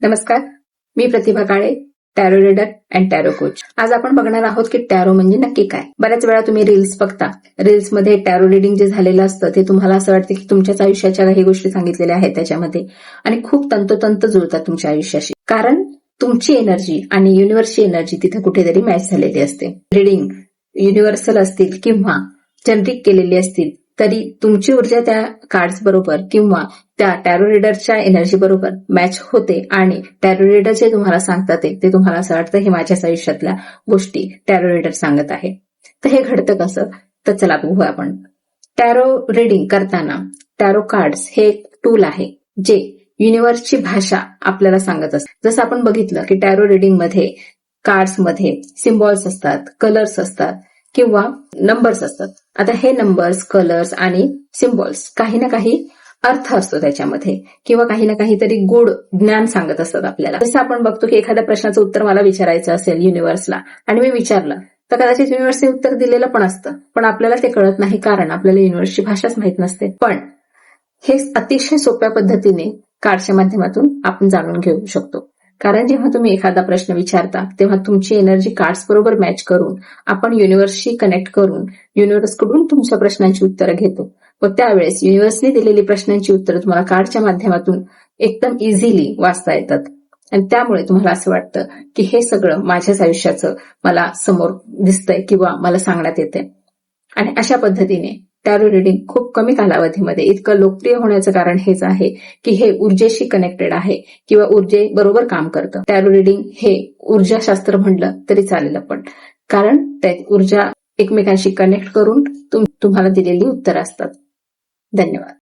नमस्कार, मी Pratibha Kale, tarot reader and tarot coach. आज आपण बघणार आहोत की टॅरो म्हणजे नक्की काय. बऱ्याच वेळा तुम्ही रील्स बघता, रील्समध्ये टॅरो रीडिंग जे झालेलं असतं ते तुम्हाला असं वाटतं की तुमच्याच आयुष्याच्या काही गोष्टी सांगितलेल्या आहेत त्याच्यामध्ये आणि खूप तंतोतंत जुळतात तुमच्या आयुष्याशी. कारण तुमची एनर्जी आणि युनिव्हर्सची एनर्जी तिथे कुठेतरी मॅच झालेली असते. रीडिंग युनिव्हर्सल असतील किंवा जनरिक केलेली असतील तरी तुमची ऊर्जा त्या कार्ड्स बरोबर किंवा त्या टॅरो रीडरच्या एनर्जी बरोबर मॅच होते आणि टॅरो रीडर जे तुम्हाला सांगतात ते तुम्हाला असं वाटतं हे माझ्याच आयुष्यातल्या गोष्टी टॅरो रीडर सांगत आहे. तर हे घडतं कसं, तर चला बघू आपण. टॅरो रीडिंग करताना टॅरो कार्ड्स हे एक टूल आहे जे युनिव्हर्सची भाषा आपल्याला सांगत असते. जसं आपण बघितलं की टॅरो रीडिंग मध्ये कार्ड्समध्ये सिम्बॉल्स असतात, कलर्स असतात किंवा नंबर्स असतात. आता हे नंबर्स, कलर्स आणि सिम्बॉल्स काही ना काही अर्थ असतो त्याच्यामध्ये किंवा काही ना काहीतरी गूढ ज्ञान सांगत असतात आपल्याला. जसं आपण बघतो की एखाद्या प्रश्नाचं उत्तर मला विचारायचं असेल युनिव्हर्सला आणि मी विचारलं तर कदाचित युनिव्हर्सने उत्तर दिलेलं पण असतं, पण आपल्याला ते कळत नाही कारण आपल्याला युनिव्हर्सची भाषाच माहित नसते. पण हे अतिशय सोप्या पद्धतीने कार्डच्या माध्यमातून आपण जाणून घेऊ शकतो. कारण जेव्हा तुम्ही एखादा प्रश्न विचारता तेव्हा तुमची एनर्जी कार्ड्स बरोबर मॅच करून आपण युनिव्हर्सशी कनेक्ट करून युनिव्हर्सकडून तुमच्या प्रश्नांची उत्तरं घेतो व त्यावेळेस युनिव्हर्सने दिलेली प्रश्नांची उत्तरं तुम्हाला कार्डच्या माध्यमातून एकदम इझिली वाचता येतात आणि त्यामुळे तुम्हाला असं वाटतं की हे सगळं माझ्याच आयुष्याचं मला समोर दिसतंय किंवा मला सांगण्यात येतंय. आणि अशा पद्धतीने टॅरो रीडिंग खूप कमी कालावधीमध्ये इतकं लोकप्रिय होण्याचं कारण हेच आहे की हे ऊर्जेशी कनेक्टेड आहे किंवा ऊर्जे बरोबर काम करतं. टॅरो रीडिंग हे ऊर्जाशास्त्र म्हणलं तरी चालेल पण, कारण त्यात ऊर्जा एकमेकांशी कनेक्ट करून तुम्हाला दिलेली उत्तरं असतात. धन्यवाद.